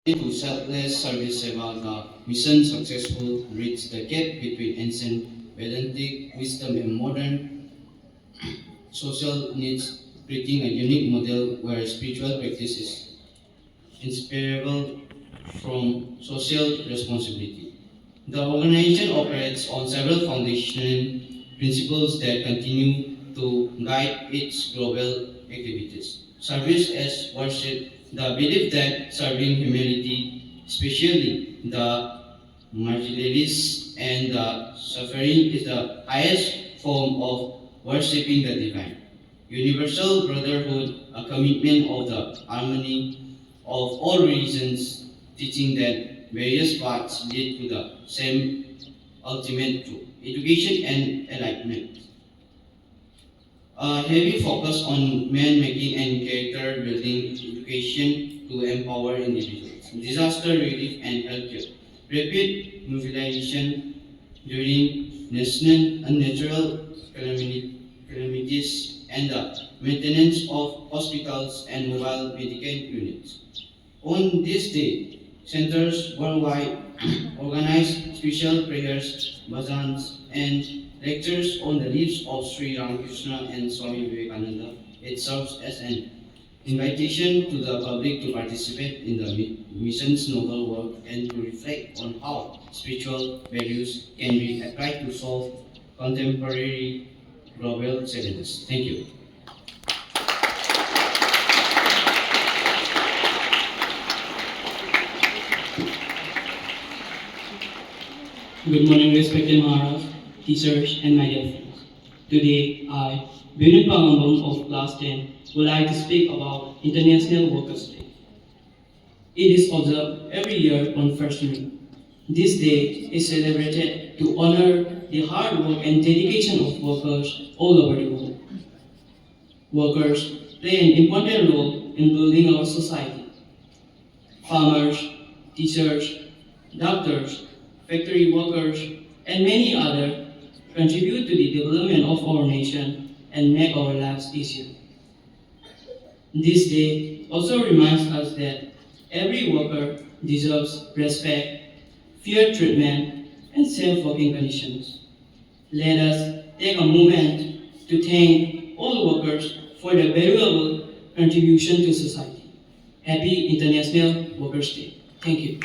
To selfless service about the mission successful bridge the gap between ancient Vedantic wisdom and modern social needs, creating a unique model where spiritual practice is inseparable from social responsibility. The organization operates on several foundational principles that continue to guide its global activities. Service as worship, the belief that serving humanity, especially the marginalized and the suffering, is the highest form of worshipping the divine. Universal brotherhood, a commitment of the harmony of all religions, teaching that various paths lead to the same ultimate truth, education and enlightenment. A heavy focus on man-making and character-building education to empower individuals. Disaster relief and healthcare. Rapid mobilization during national and natural calamities and the maintenance of hospitals and mobile medical units. On this day, centers worldwide organize special prayers, bhajans, and lectures on the lives of Sri Ramakrishna and Swami Vivekananda. It serves as an invitation to the public to participate in the mission's noble work and to reflect on how spiritual values can be applied to solve contemporary global challenges. Thank you. Good morning, respected Maharaj, teachers, and my dear friends. Today, I, Binod Pangambam of Class 10, would like to speak about International Workers' Day. It is observed every year on 1st May. This day is celebrated to honor the hard work and dedication of workers all over the world. Workers play an important role in building our society. Farmers, teachers, doctors, factory workers, and many others contribute to the development of our nation and make our lives easier. This day also reminds us that every worker deserves respect, fair treatment, and safe working conditions. Let us take a moment to thank all workers for their valuable contribution to society. Happy International Workers' Day. Thank you.